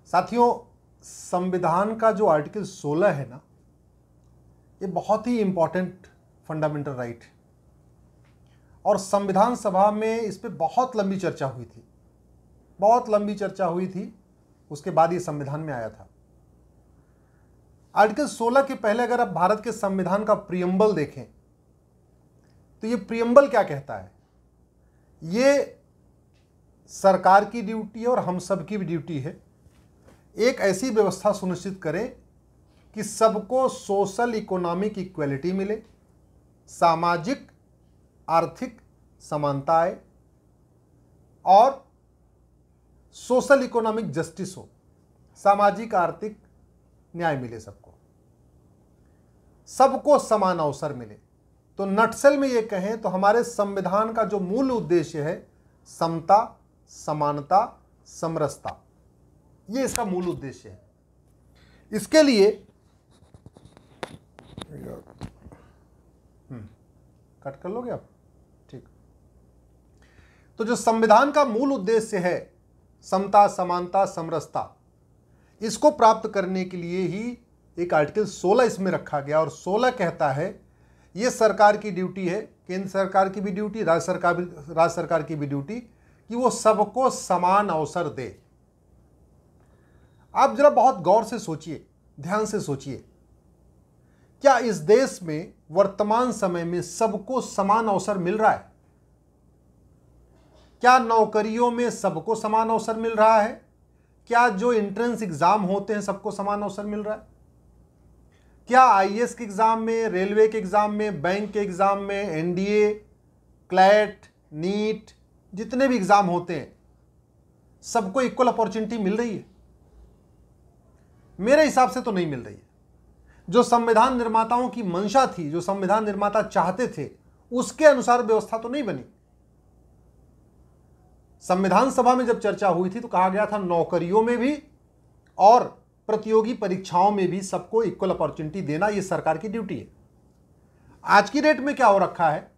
साथियों, संविधान का जो आर्टिकल 16 है ना, ये बहुत ही इंपॉर्टेंट फंडामेंटल राइट है और संविधान सभा में इस पे बहुत लंबी चर्चा हुई थी, बहुत लंबी चर्चा हुई थी। उसके बाद ये संविधान में आया था। आर्टिकल 16 के पहले अगर आप भारत के संविधान का प्रियम्बल देखें तो ये प्रियम्बल क्या कहता है? ये सरकार की ड्यूटी है और हम सब की भी ड्यूटी है, एक ऐसी व्यवस्था सुनिश्चित करें कि सबको सोशल इकोनॉमिक इक्वलिटी मिले, सामाजिक आर्थिक समानता आए और सोशल इकोनॉमिक जस्टिस हो, सामाजिक आर्थिक न्याय मिले, सबको समान अवसर मिले। तो नटसेल में ये कहें तो हमारे संविधान का जो मूल उद्देश्य है, समता, समानता, समरसता, ये इसका मूल उद्देश्य है। इसके लिए कट कर लोगे आप? ठीक। तो जो संविधान का मूल उद्देश्य है, समता, समानता, समरसता, इसको प्राप्त करने के लिए ही एक आर्टिकल 16 इसमें रखा गया। और 16 कहता है ये सरकार की ड्यूटी है, केंद्र सरकार की भी ड्यूटी, राज्य सरकार की भी ड्यूटी, कि वो सबको समान अवसर दे। आप जरा बहुत गौर से सोचिए, ध्यान से सोचिए, क्या इस देश में वर्तमान समय में सबको समान अवसर मिल रहा है? क्या नौकरियों में सबको समान अवसर मिल रहा है? क्या जो एंट्रेंस एग्जाम होते हैं सबको समान अवसर मिल रहा है? क्या आईएएस के एग्जाम में, रेलवे के एग्जाम में, बैंक के एग्जाम में, एनडीए, क्लैट, नीट, जितने भी एग्जाम होते हैं सबको इक्वल अपॉर्चुनिटी मिल रही है? मेरे हिसाब से तो नहीं मिल रही है। जो संविधान निर्माताओं की मंशा थी, जो संविधान निर्माता चाहते थे, उसके अनुसार व्यवस्था तो नहीं बनी। संविधान सभा में जब चर्चा हुई थी तो कहा गया था नौकरियों में भी और प्रतियोगी परीक्षाओं में भी सबको इक्वल अपॉर्चुनिटी देना, यह सरकार की ड्यूटी है। आज की डेट में क्या हो रखा है?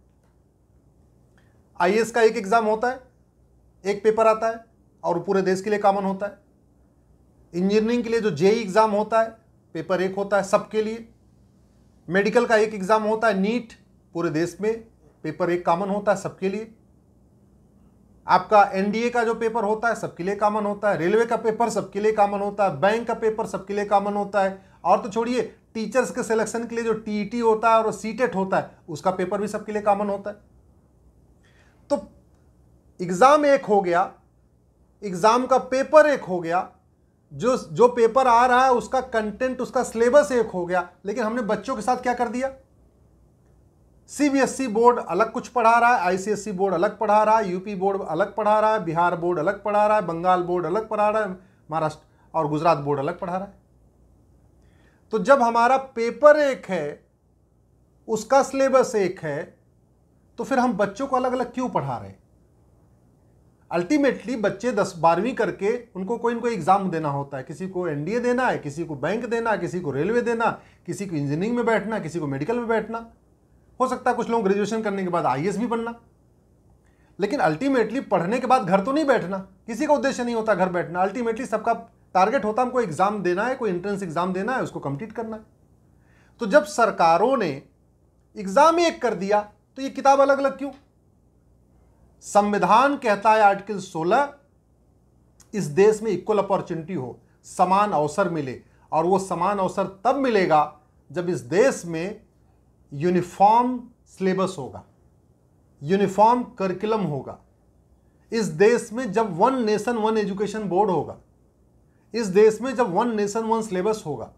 आईएएस का एक एग्जाम होता है, एक पेपर आता है और पूरे देश के लिए कॉमन होता है। इंजीनियरिंग के लिए जो जेईई एग्जाम होता है, पेपर एक होता है सबके लिए। मेडिकल का एक एग्जाम होता है, नीट, पूरे देश में पेपर एक कॉमन होता है सबके लिए। आपका एनडीए का जो पेपर होता है सबके लिए कॉमन होता है। रेलवे का पेपर सबके लिए कॉमन होता है। बैंक का पेपर सबके लिए कॉमन होता है। और तो छोड़िए, टीचर्स के सिलेक्शन के लिए जो टीईटी होता है और सीटेट होता है, उसका पेपर भी सबके लिए कॉमन होता है। तो एग्जाम एक हो गया, एग्जाम का पेपर एक हो गया, जो पेपर आ रहा है उसका कंटेंट, उसका सिलेबस एक हो गया। लेकिन हमने बच्चों के साथ क्या कर दिया? सीबीएसई बोर्ड अलग कुछ पढ़ा रहा है, आईसीएसई बोर्ड अलग पढ़ा रहा है, यूपी बोर्ड अलग पढ़ा रहा है, बिहार बोर्ड अलग पढ़ा रहा है, बंगाल बोर्ड अलग पढ़ा रहा है, महाराष्ट्र और गुजरात बोर्ड अलग पढ़ा रहा है। तो जब हमारा पेपर एक है, उसका सिलेबस एक है, तो फिर हम बच्चों को अलग अलग क्यों पढ़ा रहे हैं? अल्टीमेटली बच्चे 10-12वीं करके उनको कोई ना कोई एग्जाम देना होता है। किसी को एनडीए देना है, किसी को बैंक देना है, किसी को रेलवे देना, किसी को इंजीनियरिंग में बैठना, किसी को मेडिकल में बैठना, हो सकता है कुछ लोग ग्रेजुएशन करने के बाद आईएएस भी बनना। लेकिन अल्टीमेटली पढ़ने के बाद घर तो नहीं बैठना, किसी का उद्देश्य नहीं होता घर बैठना। अल्टीमेटली सबका टारगेट होता है हमको एग्जाम देना है, कोई एंट्रेंस एग्जाम देना है, उसको कंप्लीट करना है। तो जब सरकारों ने एग्जाम एक कर दिया तो ये किताब अलग अलग क्यों? संविधान कहता है आर्टिकल 16, इस देश में इक्वल अपॉर्चुनिटी हो, समान अवसर मिले। और वो समान अवसर तब मिलेगा जब इस देश में यूनिफॉर्म सिलेबस होगा, यूनिफॉर्म करिकुलम होगा। इस देश में जब one nation one education board होगा, इस देश में जब वन नेशन वन सिलेबस होगा,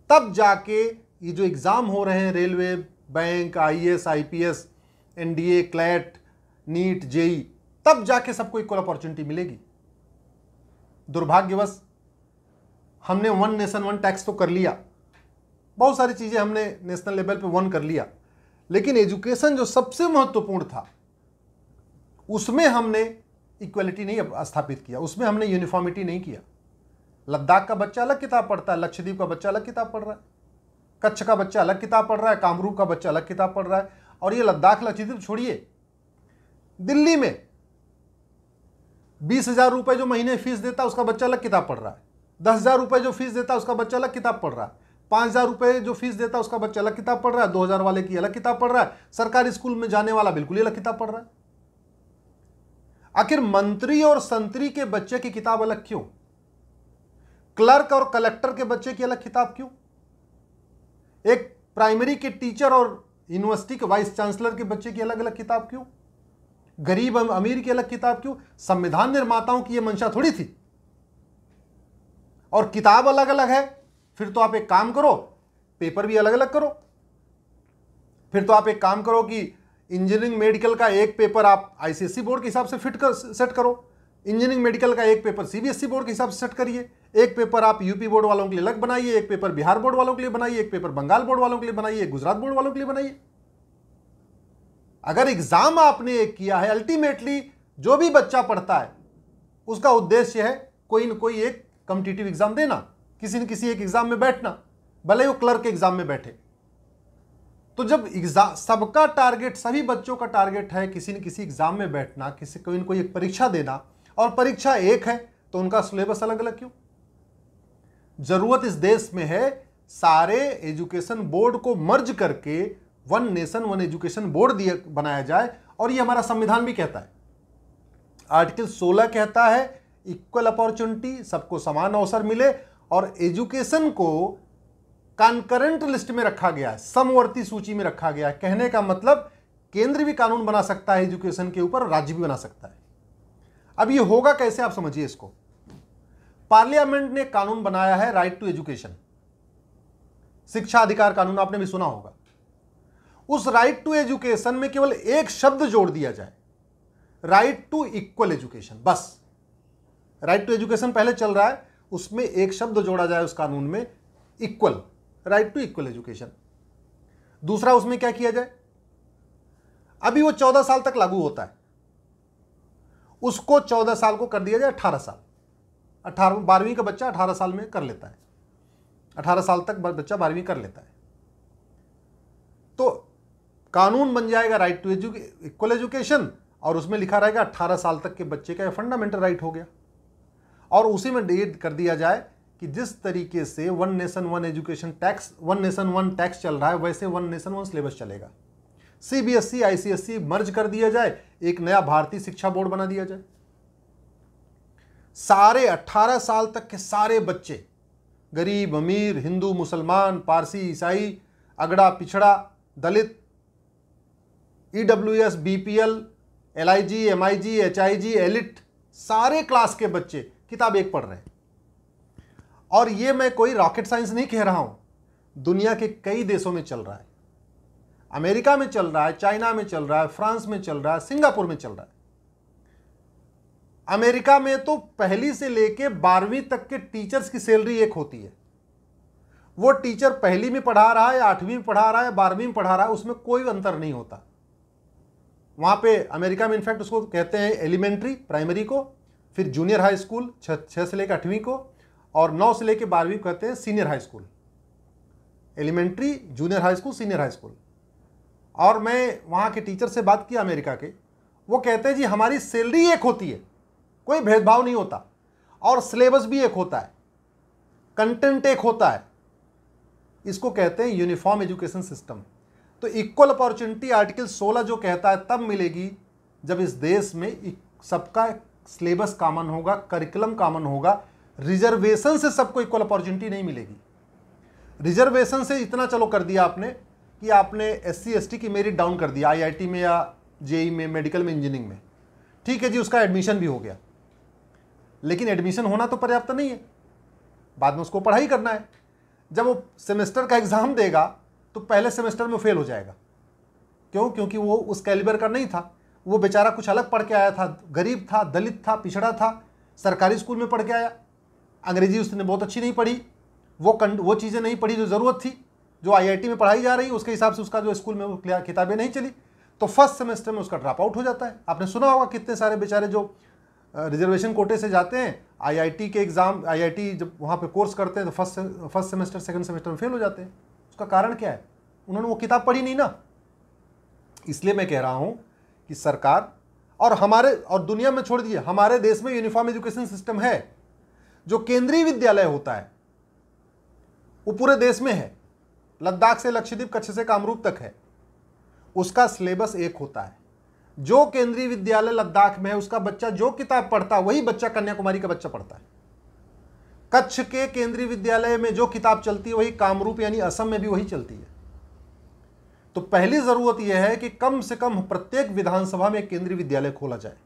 तब जाके ये जो एग्जाम हो रहे हैं, railway, bank, IAS, IPS, NDA, CLAT, NEET, JEE, तब जाके सबको इक्वल अपॉर्चुनिटी मिलेगी। दुर्भाग्यवश हमने वन नेशन वन टैक्स तो कर लिया, बहुत सारी चीजें हमने नेशनल लेवल पे वन कर लिया, लेकिन एजुकेशन जो सबसे महत्वपूर्ण था उसमें हमने इक्वलिटी नहीं स्थापित किया, उसमें हमने यूनिफॉर्मिटी नहीं किया। लद्दाख का बच्चा अलग किताब पढ़ता है, लक्षद्वीप का बच्चा अलग किताब पढ़ रहा है, कच्छ का बच्चा अलग किताब पढ़ रहा है, कामरूप का बच्चा अलग किताब पढ़ रहा है। और ये लद्दाख लक्षद्वीप छोड़िए, दिल्ली में 20,000 रुपए जो महीने फीस देता है उसका बच्चा अलग किताब पढ़ रहा है। 10,000 रुपये जो फीस देता है उसका बच्चा अलग किताब पढ़ रहा है, 5,000 रुपये जो फीस देता है उसका बच्चा अलग किताब पढ़ रहा है, 2,000 वाले की अलग किताब पढ़ रहा है, सरकारी स्कूल में जाने वाला बिल्कुल ही अलग किताब पढ़ रहा है। आखिर मंत्री और संतरी के बच्चे की किताब अलग क्यों? क्लर्क और कलेक्टर के बच्चे की अलग किताब क्यों? एक प्राइमरी के टीचर और यूनिवर्सिटी के वाइस चांसलर के बच्चे की अलग अलग किताब क्यों? गरीब अमीर की अलग किताब क्यों? संविधान निर्माताओं की यह मंशा थोड़ी थी। और किताब अलग अलग है, फिर तो आप एक काम करो, पेपर भी अलग अलग करो। फिर तो आप एक काम करो कि इंजीनियरिंग मेडिकल का एक पेपर आप आईसीएसई बोर्ड के हिसाब से सेट करो, इंजीनियरिंग मेडिकल का एक पेपर सीबीएसई बोर्ड के हिसाब से सेट करिए, एक पेपर आप यूपी बोर्ड वालों के लिए अलग बनाइए, एक पेपर बिहार बोर्ड वालों के लिए बनाइए, एक पेपर बंगाल बोर्ड वालों के लिए बनाइए, एक गुजरात बोर्ड वालों के लिए बनाइए। अगर एग्जाम आपने एक किया है, अल्टीमेटली जो भी बच्चा पढ़ता है उसका उद्देश्य है कोई न कोई एक कॉम्पिटिटिव एग्जाम देना, किसी न किसी एक एग्जाम में बैठना, भले वो क्लर्क के एग्जाम में बैठे। तो जब एग्जाम सबका टारगेट, सभी बच्चों का टारगेट है किसी न किसी एग्जाम में बैठना, किसी कोई न कोई एक परीक्षा देना, और परीक्षा एक है तो उनका सिलेबस अलग अलग क्यों? जरूरत इस देश में है सारे एजुकेशन बोर्ड को मर्ज करके one nation one education board बनाया जाए। और ये हमारा संविधान भी कहता है, आर्टिकल 16 कहता है इक्वल अपॉर्चुनिटी, सबको समान अवसर मिले, और एजुकेशन को कॉन्करेंट लिस्ट में रखा गया है, समवर्ती सूची में रखा गया है। कहने का मतलब केंद्र भी कानून बना सकता है एजुकेशन के ऊपर, राज्य भी बना सकता है। अब ये होगा कैसे, आप समझिए इसको। पार्लियामेंट ने कानून बनाया है राइट टू एजुकेशन, शिक्षा अधिकार कानून, आपने भी सुना होगा। उस राइट टू एजुकेशन में केवल एक शब्द जोड़ दिया जाए, राइट टू इक्वल एजुकेशन, बस। राइट टू एजुकेशन पहले चल रहा है, उसमें एक शब्द जोड़ा जाए उस कानून में, equal, right to equal education. दूसरा उसमें क्या किया जाए, अभी वो 14 साल तक लागू होता है, उसको 14 साल को कर दिया जाए 18 साल। 12वीं का बच्चा 18 साल में कर लेता है, 18 साल तक बच्चा 12वीं कर लेता है। तो कानून बन जाएगा राइट टू इक्वल एजुकेशन, और उसमें लिखा रहेगा 18 साल तक के बच्चे का फंडामेंटल राइट हो गया। और उसी में डेट कर दिया जाए कि जिस तरीके से one nation one education tax, one nation one tax चल रहा है, वैसे वन नेशन वन सिलेबस चलेगा। सीबीएसई आईसीएसई मर्ज कर दिया जाए, एक नया भारतीय शिक्षा बोर्ड बना दिया जाए। सारे 18 साल तक के सारे बच्चे, गरीब अमीर, हिंदू मुसलमान, पारसी ईसाई, अगड़ा पिछड़ा, Dalit, EWS, BPL, LIG, MIG, HIG, elite, सारे क्लास के बच्चे किताब एक पढ़ रहे हैं। और ये मैं कोई रॉकेट साइंस नहीं कह रहा हूं, दुनिया के कई देशों में चल रहा है। अमेरिका में चल रहा है, चाइना में चल रहा है, फ्रांस में चल रहा है, सिंगापुर में चल रहा है। अमेरिका में तो पहली से लेके 12वीं तक के टीचर्स की सैलरी एक होती है। वो टीचर पहली में पढ़ा रहा है, 8वीं में पढ़ा रहा है, 12वीं में पढ़ा रहा है, उसमें कोई अंतर नहीं होता। वहां पे अमेरिका में इनफैक्ट उसको कहते हैं एलिमेंट्री, प्राइमरी को, फिर जूनियर हाई स्कूल 6 से लेकर 8वीं को, और 9 से लेकर 12वीं को कहते हैं senior high school. Elementary, junior high school, senior high school. और मैं वहाँ के टीचर से बात किया अमेरिका के, वो कहते हैं जी हमारी सैलरी एक होती है, कोई भेदभाव नहीं होता, और सिलेबस भी एक होता है, कंटेंट एक होता है। इसको कहते हैं यूनिफॉर्म एजुकेशन सिस्टम। तो इक्वल अपॉर्चुनिटी आर्टिकल 16 जो कहता है तब मिलेगी जब इस देश में सबका सिलेबस कॉमन होगा, करिकुलम कॉमन होगा। रिजर्वेशन से सबको इक्वल अपॉर्चुनिटी नहीं मिलेगी। रिजर्वेशन से इतना चलो कर दिया आपने कि आपने SC ST की मेरिट डाउन कर दिया, IIT में या JEE में, मेडिकल में, इंजीनियरिंग में, ठीक है जी, उसका एडमिशन भी हो गया। लेकिन एडमिशन होना तो पर्याप्त नहीं है, बाद में उसको पढ़ाई करना है। जब वो सेमेस्टर का एग्जाम देगा तो पहले सेमेस्टर में फेल हो जाएगा। क्यों? क्योंकि वो उस कैलिबर का नहीं था, वो बेचारा कुछ अलग पढ़ के आया था, गरीब था, दलित था, पिछड़ा था, सरकारी स्कूल में पढ़ के आया, अंग्रेजी उसने बहुत अच्छी नहीं पढ़ी, वो चीज़ें नहीं पढ़ी जो ज़रूरत थी, जो IIT में पढ़ाई जा रही, उसके हिसाब से उसका जो स्कूल में वो किताबें नहीं चली, तो फर्स्ट सेमेस्टर में उसका ड्रॉप आउट हो जाता है। आपने सुना होगा कितने सारे बेचारे जो रिजर्वेशन कोटे से जाते हैं, IIT के एग्ज़ाम, IIT जब वहाँ पे कोर्स करते हैं तो फर्स्ट सेमेस्टर सेकंड सेमेस्टर में फेल हो जाते हैं। उसका कारण क्या है? उन्होंने वो किताब पढ़ी नहीं ना। इसलिए मैं कह रहा हूँ कि सरकार और दुनिया में छोड़ दीजिए, हमारे देश में यूनिफॉर्म एजुकेशन सिस्टम है। जो केंद्रीय विद्यालय होता है वो पूरे देश में है, लद्दाख से लक्षद्वीप, कच्छ से कामरूप तक है, उसका सिलेबस एक होता है। जो केंद्रीय विद्यालय लद्दाख में है उसका बच्चा जो किताब पढ़ता है वही बच्चा कन्याकुमारी का बच्चा पढ़ता है। कच्छ के केंद्रीय विद्यालय में जो किताब चलती है वही कामरूप यानी असम में भी वही चलती है। तो पहली जरूरत यह है कि कम से कम प्रत्येक विधानसभा में एक केंद्रीय विद्यालय खोला जाए।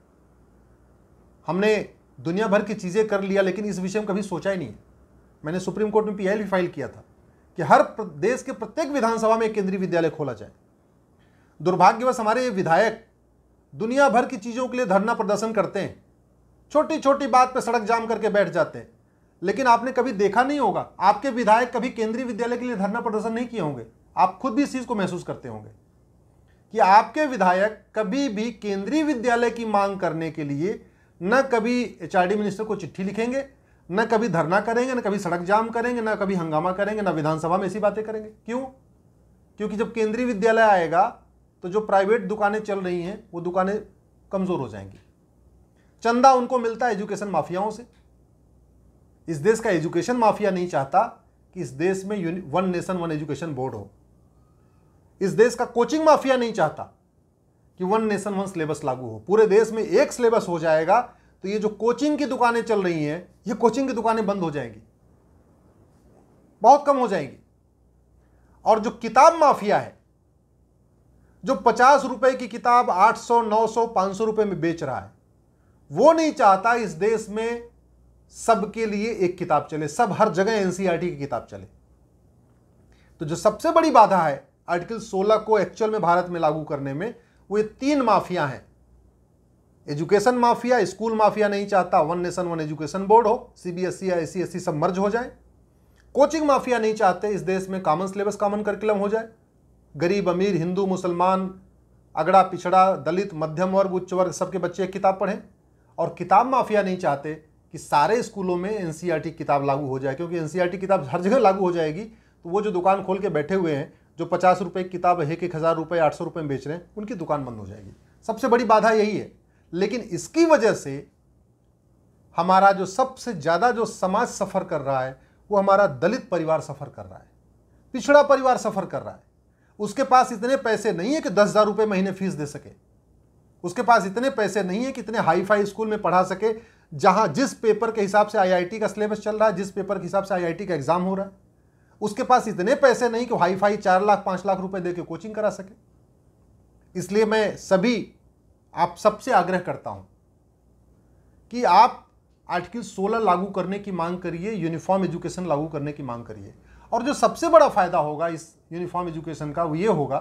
हमने दुनिया भर की चीजें कर लिया लेकिन इस विषय में कभी सोचा ही नहीं है। मैंने सुप्रीम कोर्ट में पीआईएल भी फाइल किया था कि हर देश के प्रत्येक विधानसभा में एक केंद्रीय विद्यालय खोला जाए। दुर्भाग्यवश हमारे विधायक दुनिया भर की चीजों के लिए धरना प्रदर्शन करते हैं, छोटी छोटी बात पे सड़क जाम करके बैठ जाते हैं, लेकिन आपने कभी देखा नहीं होगा, आपके विधायक कभी केंद्रीय विद्यालय के लिए धरना प्रदर्शन नहीं किए होंगे। आप खुद भी इस चीज को महसूस करते होंगे कि आपके विधायक कभी भी केंद्रीय विद्यालय की मांग करने के लिए न कभी एचआरडी मिनिस्टर को चिट्ठी लिखेंगे, न कभी धरना करेंगे, न कभी सड़क जाम करेंगे, न कभी हंगामा करेंगे, न विधानसभा में ऐसी बातें करेंगे। क्यों? क्योंकि जब केंद्रीय विद्यालय आएगा तो जो प्राइवेट दुकानें चल रही हैं वो दुकानें कमजोर हो जाएंगी। चंदा उनको मिलता है एजुकेशन माफियाओं से। इस देश का एजुकेशन माफिया नहीं चाहता कि इस देश में one nation one education board हो। इस देश का कोचिंग माफिया नहीं चाहता कि वन नेशन वन सिलेबस लागू हो। पूरे देश में एक सिलेबस हो जाएगा तो ये जो कोचिंग की दुकानें चल रही हैं ये कोचिंग की दुकानें बंद हो जाएंगी, बहुत कम हो जाएंगी। और जो किताब माफिया है, जो 50 रुपए की किताब 800, 900, 500 रुपए में बेच रहा है, वो नहीं चाहता इस देश में सबके लिए एक किताब चले, सब हर जगह एनसीईआरटी की किताब चले। तो जो सबसे बड़ी बाधा है आर्टिकल 16 को एक्चुअल में भारत में लागू करने में, वो ये 3 माफिया हैं। एजुकेशन माफिया, स्कूल माफिया नहीं चाहता one nation one education board हो, सीबीएसई या आईसीएसई सब मर्ज हो जाए। कोचिंग माफिया नहीं चाहते इस देश में कॉमन सिलेबस, कॉमन करिकुलम हो जाए, गरीब अमीर, हिंदू मुसलमान, अगड़ा पिछड़ा, दलित, मध्यम वर्ग, उच्च वर्ग सबके बच्चे एक किताब पढ़ें। और किताब माफिया नहीं चाहते कि सारे स्कूलों में एनसीईआरटी किताब लागू हो जाए, क्योंकि एनसीईआरटी किताब हर जगह लागू हो जाएगी तो वो जो दुकान खोल के बैठे हुए हैं, जो 50 रुपए की किताब 1,000 रुपये 800 रुपये में बेच रहे हैं, उनकी दुकान बंद हो जाएगी। सबसे बड़ी बाधा यही है। लेकिन इसकी वजह से हमारा जो सबसे ज़्यादा जो समाज सफ़र कर रहा है वो हमारा दलित परिवार सफ़र कर रहा है, पिछड़ा परिवार सफ़र कर रहा है। उसके पास इतने पैसे नहीं है कि 10,000 रुपये महीने फीस दे सके, उसके पास इतने पैसे नहीं है कि इतने हाई फाई स्कूल में पढ़ा सके जहाँ जिस पेपर के हिसाब से आईआईटी का सिलेबस चल रहा है, जिस पेपर के हिसाब से आईआईटी का एग्ज़ाम हो रहा है, उसके पास इतने पैसे नहीं कि हाई फाई 4 लाख 5 लाख रुपए दे के कोचिंग करा सके। इसलिए मैं आप सबसे आग्रह करता हूं कि आप आर्टिकल 16 लागू करने की मांग करिए, यूनिफॉर्म एजुकेशन लागू करने की मांग करिए। और जो सबसे बड़ा फायदा होगा इस यूनिफॉर्म एजुकेशन का वो ये होगा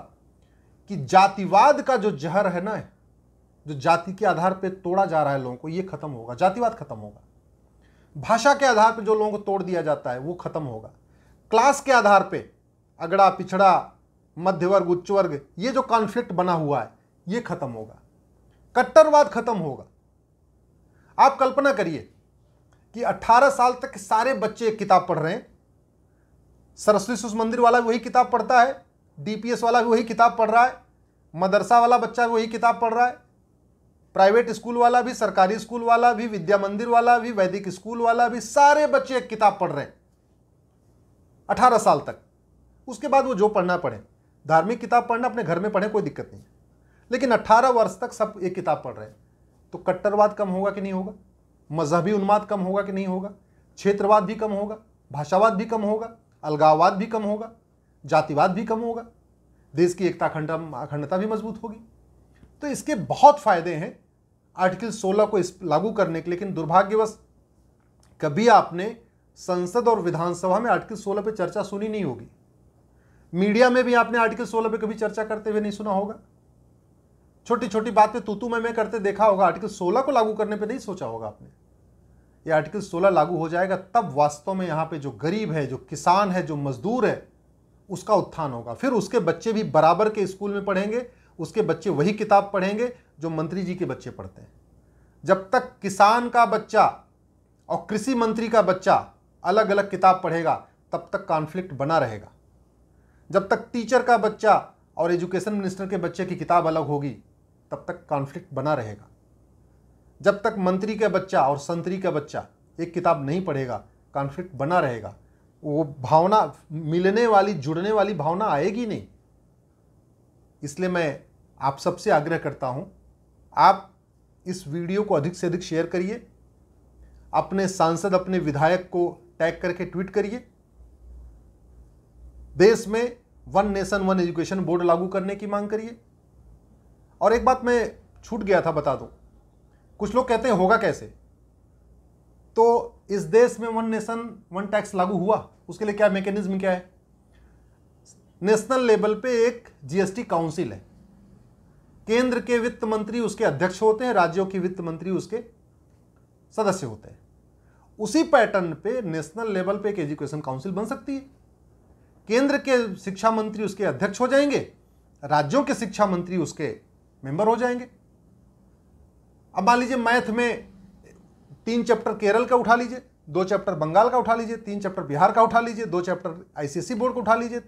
कि जातिवाद का जो जहर है ना, जो जाति के आधार पे तोड़ा जा रहा है लोगों को, ये खत्म होगा। जातिवाद खत्म होगा। भाषा के आधार पे जो लोगों को तोड़ दिया जाता है वो खत्म होगा। क्लास के आधार पे अगड़ा पिछड़ा, मध्य वर्ग, उच्च वर्ग, ये जो कॉन्फ्लिक्ट बना हुआ है ये खत्म होगा। कट्टरवाद खत्म होगा। आप कल्पना करिए कि 18 साल तक सारे बच्चे एक किताब पढ़ रहे हैं। सरस्वती शिशु मंदिर वाला भी वही किताब पढ़ता है, डीपीएस वाला भी वही किताब पढ़ रहा है, मदरसा वाला बच्चा भी वही किताब पढ़ रहा है, प्राइवेट स्कूल वाला भी, सरकारी स्कूल वाला भी, विद्या मंदिर वाला भी, वैदिक स्कूल वाला भी, सारे बच्चे एक किताब पढ़ रहे हैं 18 साल तक। उसके बाद वो जो पढ़ना पढ़े, धार्मिक किताब पढ़ना अपने घर में पढ़े, कोई दिक्कत नहीं है, लेकिन 18 वर्ष तक सब एक किताब पढ़ रहे हैं। तो कट्टरवाद कम होगा कि नहीं होगा? मजहबी उन्माद कम होगा कि नहीं होगा? क्षेत्रवाद भी कम होगा, भाषावाद भी कम होगा, अलगाववाद भी कम होगा, जातिवाद भी कम होगा, देश की एकता अखंडता भी मजबूत होगी। तो इसके बहुत फायदे हैं आर्टिकल 16 को लागू करने के। लेकिन दुर्भाग्यवश कभी आपने संसद और विधानसभा में आर्टिकल 16 पे चर्चा सुनी नहीं होगी। मीडिया में भी आपने आर्टिकल 16 पे कभी चर्चा करते हुए नहीं सुना होगा। छोटी छोटी बातें तू मैं करते देखा होगा। आर्टिकल 16 को लागू करने पे नहीं सोचा होगा आपने। ये आर्टिकल 16 लागू हो जाएगा तब वास्तव में यहाँ पे जो गरीब है, जो किसान है, जो मजदूर है, उसका उत्थान होगा। फिर उसके बच्चे भी बराबर के स्कूल में पढ़ेंगे, उसके बच्चे वही किताब पढ़ेंगे जो मंत्री जी के बच्चे पढ़ते हैं। जब तक किसान का बच्चा और कृषि मंत्री का बच्चा अलग अलग किताब पढ़ेगा तब तक कॉन्फ्लिक्ट बना रहेगा। जब तक टीचर का बच्चा और एजुकेशन मिनिस्टर के बच्चे की किताब अलग होगी तब तक कॉन्फ्लिक्ट बना रहेगा। जब तक मंत्री का बच्चा और संतरी का बच्चा एक किताब नहीं पढ़ेगा, कॉन्फ्लिक्ट बना रहेगा, वो भावना मिलने वाली, जुड़ने वाली भावना आएगी नहीं। इसलिए मैं आप सबसे आग्रह करता हूं, आप इस वीडियो को अधिक से अधिक शेयर करिए, अपने सांसद, अपने विधायक को टैग करके ट्वीट करिए, देश में one nation one education board लागू करने की मांग करिए। और एक बात मैं छूट गया था, बता दूं, कुछ लोग कहते हैं होगा कैसे, तो इस देश में वन नेशन वन टैक्स लागू हुआ, उसके लिए क्या मैकेनिज्म क्या है? नेशनल लेवल पे एक जीएसटी काउंसिल है, केंद्र के वित्त मंत्री उसके अध्यक्ष होते हैं, राज्यों के वित्त मंत्री उसके सदस्य होते हैं। उसी पैटर्न पे नेशनल लेवल पे एक एजुकेशन काउंसिल बन सकती है, केंद्र के शिक्षा मंत्री उसके अध्यक्ष हो जाएंगे, राज्यों के शिक्षा मंत्री उसके मेंबर हो जाएंगे। अब मान लीजिए मैथ में 3 चैप्टर केरल का उठा लीजिए, 2 चैप्टर बंगाल का उठा लीजिए, 3 चैप्टर बिहार का उठा लीजिए, 2 चैप्टर आईसीएसई बोर्ड का उठा लीजिए।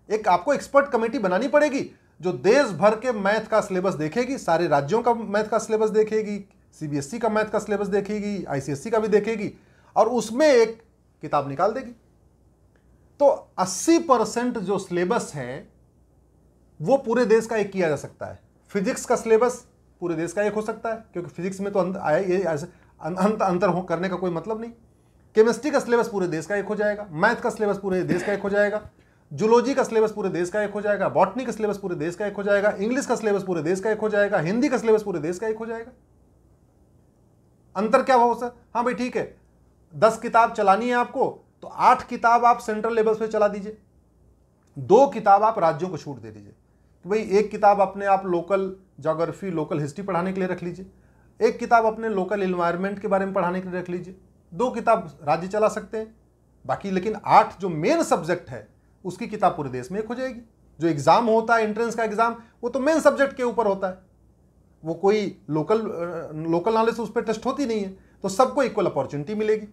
एक आपको एक्सपर्ट कमेटी बनानी पड़ेगी जो देश भर के मैथ का सिलेबस देखेगी, सारे राज्यों का मैथ का सिलेबस देखेगी, सीबीएसई का मैथ का सिलेबस देखेगी, आईसीएसई का भी देखेगी, और उसमें एक किताब निकाल देगी। तो 80% जो सिलेबस है वो पूरे देश का एक किया जा सकता है। फिजिक्स का सिलेबस पूरे देश का एक हो सकता है, क्योंकि फिजिक्स में तो अंतर हो करने का कोई मतलब नहीं। केमिस्ट्री का सिलेबस पूरे देश का एक हो जाएगा, मैथ का सिलेबस पूरे देश का एक हो जाएगा, जूलॉजी का सिलेबस पूरे देश का एक हो जाएगा, बॉटनी का सिलेबस पूरे देश का एक हो जाएगा, इंग्लिश का सिलेबस पूरे देश का एक हो जाएगा, हिंदी का सिलेबस पूरे देश का एक हो जाएगा। अंतर क्या हो सर? हाँ भाई ठीक है, 10 किताब चलानी है आपको, तो 8 किताब आप सेंट्रल लेवल पे चला दीजिए, 2 किताब आप राज्यों को छूट दे दीजिए कि भाई एक किताब अपने आप लोकल ज्योग्राफी, लोकल हिस्ट्री पढ़ाने के लिए रख लीजिए, एक किताब अपने लोकल इन्वायरमेंट के बारे में पढ़ाने के लिए रख लीजिए, 2 किताब राज्य चला सकते हैं बाकी, लेकिन 8 जो मेन सब्जेक्ट है उसकी किताब पूरे देश में एक हो जाएगी। जो एग्जाम होता है, एंट्रेंस का एग्जाम, वो तो मेन सब्जेक्ट के ऊपर होता है, वो कोई लोकल नॉलेज उस पर टेस्ट होती नहीं है, तो सबको इक्वल अपॉर्चुनिटी मिलेगी।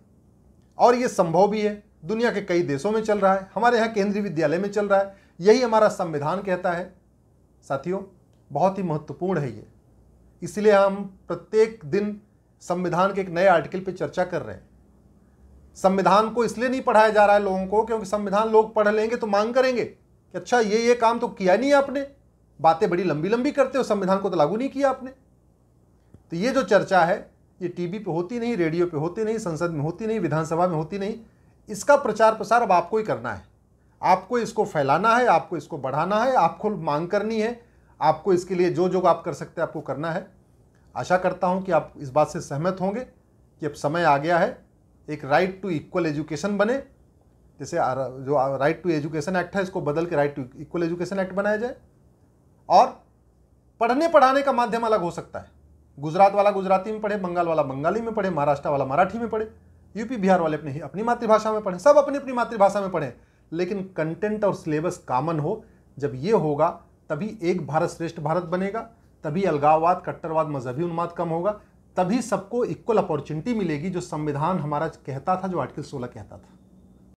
और ये संभव भी है, दुनिया के कई देशों में चल रहा है, हमारे यहाँ केंद्रीय विद्यालय में चल रहा है, यही हमारा संविधान कहता है। साथियों, बहुत ही महत्वपूर्ण है ये, इसलिए हम प्रत्येक दिन संविधान के एक नए आर्टिकल पे चर्चा कर रहे हैं। संविधान को इसलिए नहीं पढ़ाया जा रहा है लोगों को, क्योंकि संविधान लोग पढ़ लेंगे तो मांग करेंगे कि अच्छा ये काम तो किया नहीं आपने, बातें बड़ी लंबी लंबी करते हो, संविधान को तो लागू नहीं किया आपने। तो ये जो चर्चा है ये टीवी पे होती नहीं, रेडियो पे होती नहीं, संसद में होती नहीं, विधानसभा में होती नहीं, इसका प्रचार प्रसार अब आपको ही करना है, आपको इसको फैलाना है, आपको इसको बढ़ाना है, आपको मांग करनी है, आपको इसके लिए जो जो आप कर सकते हैं आपको करना है। आशा करता हूं कि आप इस बात से सहमत होंगे कि अब समय आ गया है एक राइट टू इक्वल एजुकेशन बने, जैसे जो राइट टू एजुकेशन एक्ट है इसको बदल के right to equal education act बनाया जाए। और पढ़ने पढ़ाने का माध्यम अलग हो सकता है, गुजरात वाला गुजराती में पढ़े, बंगाल वाला बंगाली में पढ़े, महाराष्ट्र वाला मराठी में पढ़े, यूपी बिहार वाले अपनी मातृभाषा में पढ़े, सब अपनी अपनी मातृभाषा में पढ़े, लेकिन कंटेंट और सिलेबस कॉमन हो। जब ये होगा तभी एक भारत श्रेष्ठ भारत बनेगा, तभी अलगाववाद, कट्टरवाद, मजहबी उन्माद कम होगा, तभी सबको इक्वल अपॉर्चुनिटी मिलेगी, जो संविधान हमारा कहता था, जो आर्टिकल 16 कहता था।